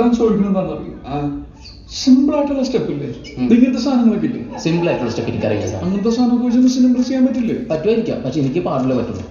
ഞാൻ ചോദിക്കുന്നത് സിമ്പിൾ ആയിട്ടുള്ള സ്റ്റെപ്പ് ഇല്ലേ? ഇങ്ങനത്തെ സാധനങ്ങളൊക്കെ ഇല്ലേ? സിമ്പിൾ ആയിട്ടുള്ള സ്റ്റെപ്പ് എനിക്കറിയില്ല സാർ. അങ്ങനത്തെ സാധനമൊക്കെ വെച്ച് സിമ്പിൾ ചെയ്യാൻ പറ്റില്ലേ? പറ്റുമായിരിക്കാം, പക്ഷെ എനിക്ക് പാടില്ല പറ്റുള്ളൂ.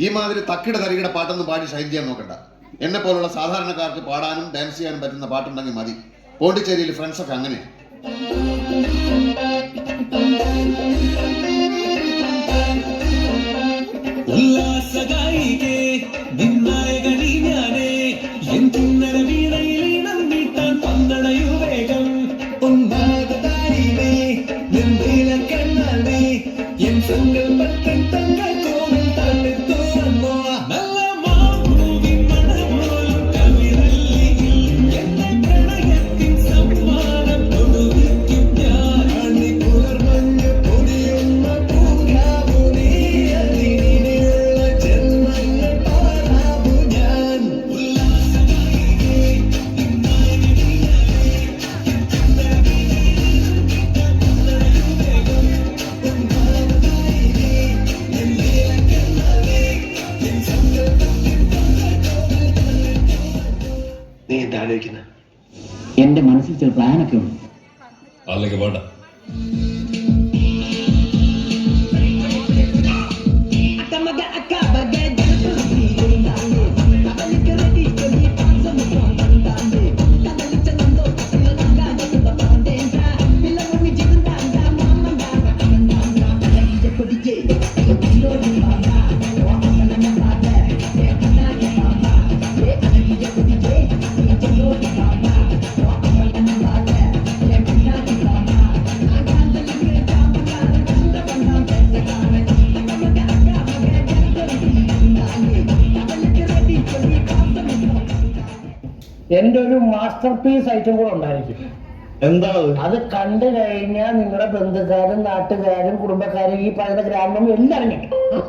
ഈ മാതിരി തക്കിട തരികിട പാട്ടൊന്നും പാടി ഷൈൻ ചെയ്യാൻ നോക്കണ്ട. എന്നെ പോലുള്ള സാധാരണക്കാർക്ക് പാടാനും ഡാൻസ് ചെയ്യാനും പറ്റുന്ന പാട്ടുണ്ടെങ്കിൽ മതി. പോണ്ടിച്ചേരിയിൽ ഫ്രണ്ട്സൊക്കെ അങ്ങനെ. എന്റെ മനസ്സിൽ ചില പ്ലാനൊക്കെ ഉണ്ട്. അല്ലെങ്കിൽ വേണ്ട. എന്റെ ഒരു മാസ്റ്റർ പീസ് ഐറ്റം കൂടെ ഉണ്ടായിരിക്കും. എന്താണ് അത് കണ്ടു കഴിഞ്ഞാൽ നിങ്ങളുടെ ബന്ധുക്കാരും നാട്ടുകാരും കുടുംബക്കാരും ഈ പറയുന്ന ഗ്രാമം എല്ലാവരും കിട്ടും.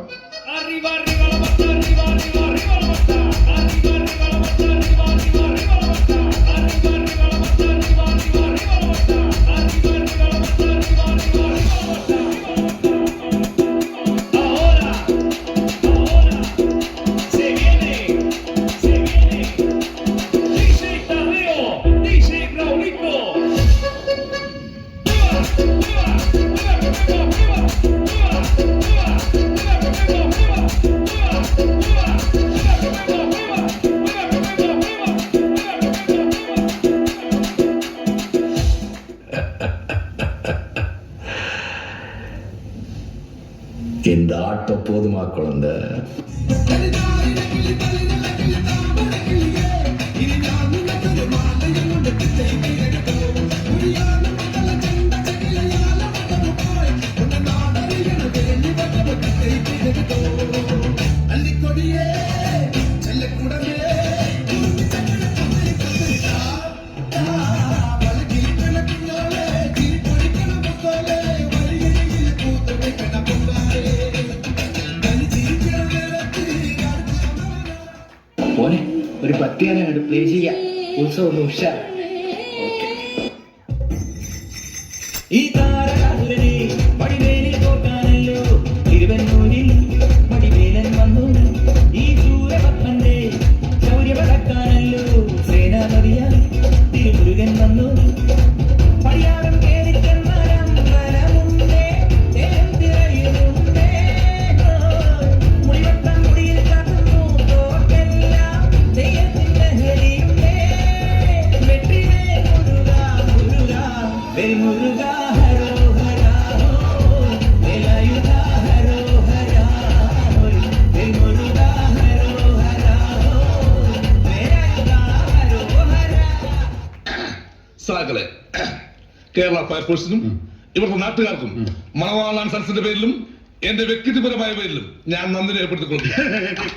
இந்த ஆட்டம் போதுமா குழந்தை? ഒരു പത്തിയാനായിട്ട് പ്ലേ ചെയ്യാം. ഉത്സവം ഉഷാർ. ഈ താരകാസുരനെ വടിവേലിൽ തോൽക്കാനല്ലോ തിരുവന്നൂരിൽ വടിവേലൻ വന്നു. ഈ സൂര്യപത്മന്റെ ശൗര്യപടക്കാനല്ലോ സേനാപതിയാൽ തിരുമുരുകൻ വന്നു. പടിയാടം കേറിച്ചെന്നാലും വനമുണ്ടേ തിരയുന്നുണ്ടേ. മുടിവട്ടം മുടിയിൽ കാട്ടുന്നു തോക്കെല്ലാം ദൈവത്തിന്റെ ഹരിയുണ്ടേ. വെട്ടിവേ മുരുക മുരുക വെരി മുരുക. ഹരോഹര വേലായുധ ഹരോഹര വേൽമുരുക ഹരോഹര വേലായുധ ഹരോഹര. സഹാക്കളെ, കേരള ഫയർഫോഴ്സിനും ഇവരുടെ നാട്ടുകാർക്കും മണവാളാൻ സൻസിന്റെ പേരിലും എന്റെ വ്യക്തിപരമായ പേരിലും ഞാൻ നന്ദി രേഖപ്പെടുത്തിക്കൊള്ളുന്നു.